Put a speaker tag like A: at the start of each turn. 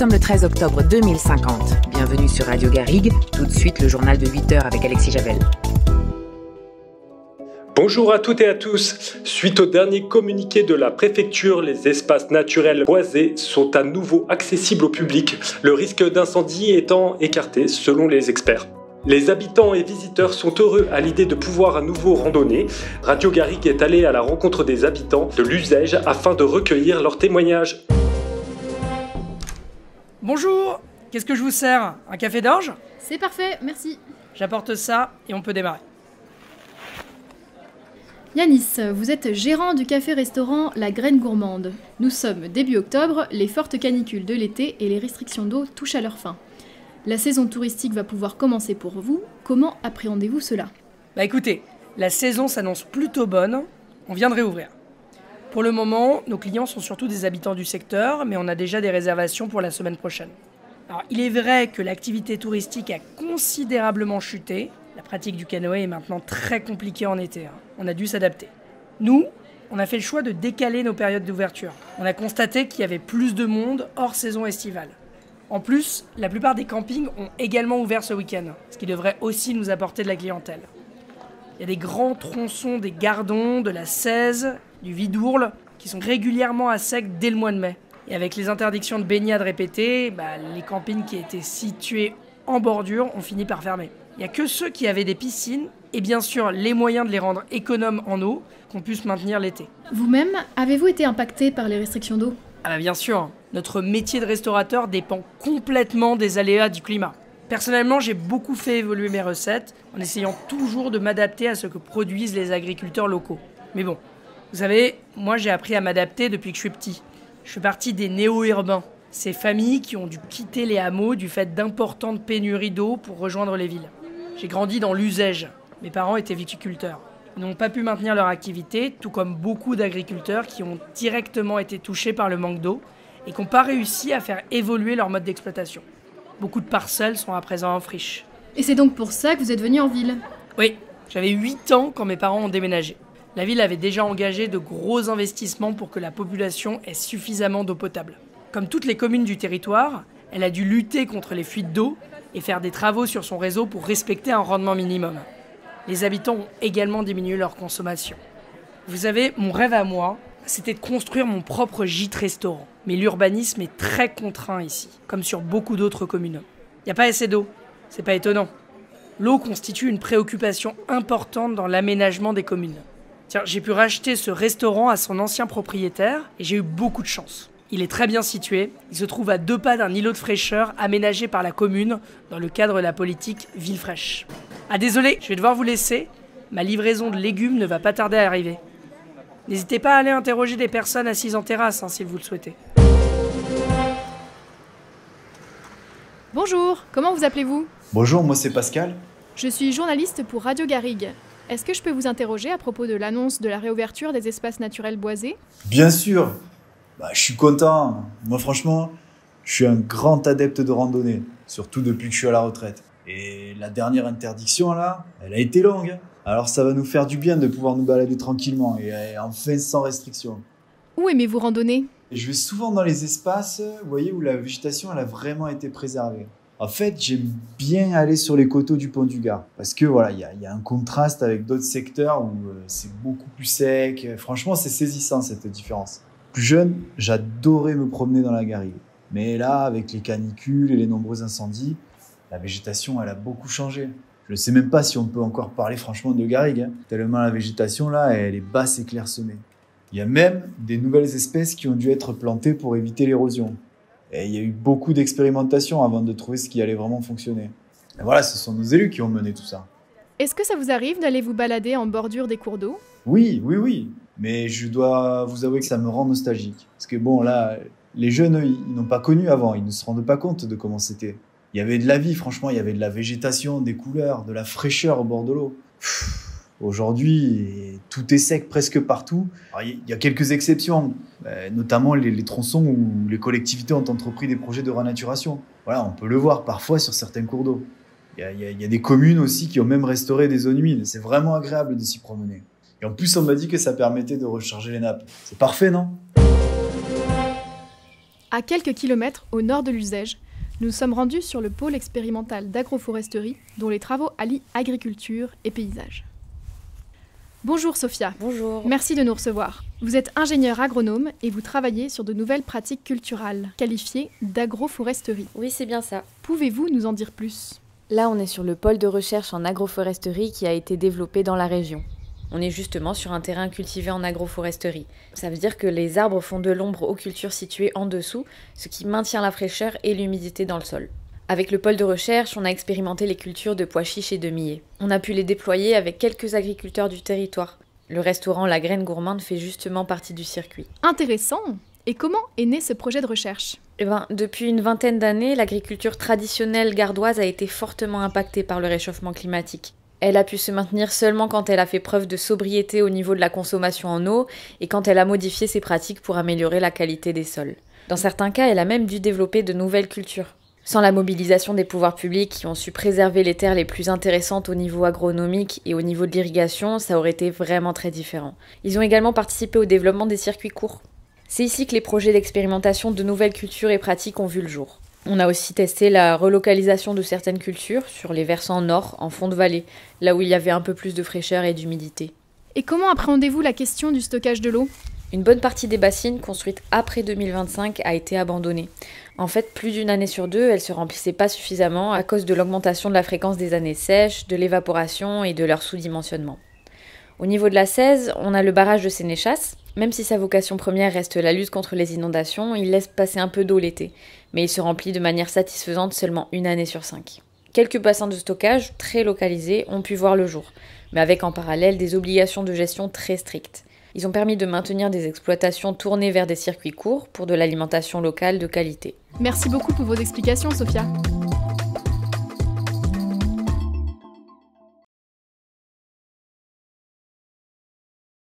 A: sommes le 13 octobre 2050. Bienvenue sur Radio Garrigue. Tout de suite, le journal de 8 heures avec Alexis Javel.
B: Bonjour à toutes et à tous. Suite au dernier communiqué de la préfecture, les espaces naturels boisés sont à nouveau accessibles au public, le risque d'incendie étant écarté selon les experts. Les habitants et visiteurs sont heureux à l'idée de pouvoir à nouveau randonner. Radio Garrigue est allée à la rencontre des habitants de l'Uzège afin de recueillir leurs témoignages.
C: Bonjour, qu'est-ce que je vous sers? Un café d'orge?
D: C'est parfait, merci.
C: J'apporte ça et on peut démarrer.
D: Yanis, vous êtes gérant du café-restaurant La Graine Gourmande. Nous sommes début octobre, les fortes canicules de l'été et les restrictions d'eau touchent à leur fin. La saison touristique va pouvoir commencer pour vous. Comment appréhendez-vous cela?
C: Écoutez, la saison s'annonce plutôt bonne, on vient de réouvrir. Pour le moment, nos clients sont surtout des habitants du secteur, mais on a déjà des réservations pour la semaine prochaine. Alors, il est vrai que l'activité touristique a considérablement chuté. La pratique du canoë est maintenant très compliquée en été. On a dû s'adapter. Nous, on a fait le choix de décaler nos périodes d'ouverture. On a constaté qu'il y avait plus de monde hors saison estivale. En plus, la plupart des campings ont également ouvert ce week-end, ce qui devrait aussi nous apporter de la clientèle. Il y a des grands tronçons des Gardons, de la Cèze, du Vidourle, qui sont régulièrement à sec dès le mois de mai. Et avec les interdictions de baignade répétées, les campings qui étaient situés en bordure ont fini par fermer. Il n'y a que ceux qui avaient des piscines, et bien sûr les moyens de les rendre économes en eau, qu'on puisse maintenir l'été.
D: Vous-même, avez-vous été impacté par les restrictions d'eau?
C: Bien sûr, notre métier de restaurateur dépend complètement des aléas du climat. Personnellement, j'ai beaucoup fait évoluer mes recettes, en essayant toujours de m'adapter à ce que produisent les agriculteurs locaux. Mais bon, vous savez, moi j'ai appris à m'adapter depuis que je suis petit. Je fais partie des néo-urbains, ces familles qui ont dû quitter les hameaux du fait d'importantes pénuries d'eau pour rejoindre les villes. J'ai grandi dans l'Uzège. Mes parents étaient viticulteurs. Ils n'ont pas pu maintenir leur activité, tout comme beaucoup d'agriculteurs qui ont directement été touchés par le manque d'eau et qui n'ont pas réussi à faire évoluer leur mode d'exploitation. Beaucoup de parcelles sont à présent en friche.
D: Et c'est donc pour ça que vous êtes venu en ville?
C: Oui, j'avais 8 ans quand mes parents ont déménagé. La ville avait déjà engagé de gros investissements pour que la population ait suffisamment d'eau potable. Comme toutes les communes du territoire, elle a dû lutter contre les fuites d'eau et faire des travaux sur son réseau pour respecter un rendement minimum. Les habitants ont également diminué leur consommation. Vous savez, mon rêve à moi, c'était de construire mon propre gîte-restaurant. Mais l'urbanisme est très contraint ici, comme sur beaucoup d'autres communes. Il n'y a pas assez d'eau, c'est pas étonnant. L'eau constitue une préoccupation importante dans l'aménagement des communes. Tiens, j'ai pu racheter ce restaurant à son ancien propriétaire et j'ai eu beaucoup de chance. Il est très bien situé, il se trouve à 2 pas d'un îlot de fraîcheur aménagé par la commune dans le cadre de la politique Ville Fraîche. Désolé, je vais devoir vous laisser. Ma livraison de légumes ne va pas tarder à arriver. N'hésitez pas à aller interroger des personnes assises en terrasse, si vous le souhaitez.
D: Bonjour, comment vous appelez-vous?
E: Bonjour, moi c'est Pascal.
D: Je suis journaliste pour Radio Garrigue. Est-ce que je peux vous interroger à propos de l'annonce de la réouverture des espaces naturels boisés?
E: Bien sûr. Je suis content. Moi franchement, je suis un grand adepte de randonnée, surtout depuis que je suis à la retraite. Et la dernière interdiction là, elle a été longue. Alors ça va nous faire du bien de pouvoir nous balader tranquillement et enfin sans restriction.
D: Où aimez-vous randonner?
E: Je vais souvent dans les espaces, vous voyez, où la végétation elle a vraiment été préservée. En fait, j'aime bien aller sur les coteaux du Pont du Gard. Parce que voilà, il y a un contraste avec d'autres secteurs où c'est beaucoup plus sec. Franchement, c'est saisissant cette différence. Plus jeune, j'adorais me promener dans la Garrigue. Mais là, avec les canicules et les nombreux incendies, la végétation, elle a beaucoup changé. Je ne sais même pas si on peut encore parler franchement de Garrigue, tellement la végétation, là, elle est basse et clairsemée. Il y a même des nouvelles espèces qui ont dû être plantées pour éviter l'érosion. Et il y a eu beaucoup d'expérimentations avant de trouver ce qui allait vraiment fonctionner. Et voilà, ce sont nos élus qui ont mené tout ça.
D: Est-ce que ça vous arrive d'aller vous balader en bordure des cours d'eau?
E: Oui. Mais je dois vous avouer que ça me rend nostalgique. Parce que bon, là, les jeunes, eux, ils n'ont pas connu avant, ils ne se rendent pas compte de comment c'était. Il y avait de la vie, franchement, il y avait de la végétation, des couleurs, de la fraîcheur au bord de l'eau. Aujourd'hui, tout est sec presque partout. Alors, il y a quelques exceptions, notamment les tronçons où les collectivités ont entrepris des projets de renaturation. Voilà, on peut le voir parfois sur certains cours d'eau. Il y a des communes aussi qui ont même restauré des zones humides. C'est vraiment agréable de s'y promener. Et en plus, on m'a dit que ça permettait de recharger les nappes. C'est parfait, non ?
D: À quelques kilomètres au nord de l'Uzège, nous sommes rendus sur le pôle expérimental d'agroforesterie dont les travaux allient agriculture et paysage. Bonjour Sophia.
F: Bonjour.
D: Merci de nous recevoir. Vous êtes ingénieur agronome et vous travaillez sur de nouvelles pratiques culturales, qualifiées d'agroforesterie.
F: Oui, c'est bien ça.
D: Pouvez-vous nous en dire plus ?
F: Là, on est sur le pôle de recherche en agroforesterie qui a été développé dans la région. On est justement sur un terrain cultivé en agroforesterie. Ça veut dire que les arbres font de l'ombre aux cultures situées en dessous, ce qui maintient la fraîcheur et l'humidité dans le sol. Avec le pôle de recherche, on a expérimenté les cultures de pois chiches et de millet. On a pu les déployer avec quelques agriculteurs du territoire. Le restaurant La Graine Gourmande fait justement partie du circuit.
D: Intéressant ! Et comment est né ce projet de recherche ?
F: Depuis une vingtaine d'années, l'agriculture traditionnelle gardoise a été fortement impactée par le réchauffement climatique. Elle a pu se maintenir seulement quand elle a fait preuve de sobriété au niveau de la consommation en eau et quand elle a modifié ses pratiques pour améliorer la qualité des sols. Dans certains cas, elle a même dû développer de nouvelles cultures. Sans la mobilisation des pouvoirs publics qui ont su préserver les terres les plus intéressantes au niveau agronomique et au niveau de l'irrigation, ça aurait été vraiment très différent. Ils ont également participé au développement des circuits courts. C'est ici que les projets d'expérimentation de nouvelles cultures et pratiques ont vu le jour. On a aussi testé la relocalisation de certaines cultures sur les versants nord, en fond de vallée, là où il y avait un peu plus de fraîcheur et d'humidité.
D: Et comment appréhendez-vous la question du stockage de l'eau ?
F: Une bonne partie des bassines construites après 2025 a été abandonnée. En fait, plus d'une année sur deux, elles ne se remplissaient pas suffisamment à cause de l'augmentation de la fréquence des années sèches, de l'évaporation et de leur sous-dimensionnement. Au niveau de la 16, on a le barrage de Sénéchas. Même si sa vocation première reste la lutte contre les inondations, il laisse passer un peu d'eau l'été, mais il se remplit de manière satisfaisante seulement une année sur 5. Quelques bassins de stockage, très localisés, ont pu voir le jour, mais avec en parallèle des obligations de gestion très strictes. Ils ont permis de maintenir des exploitations tournées vers des circuits courts pour de l'alimentation locale de qualité.
D: Merci beaucoup pour vos explications, Sophia.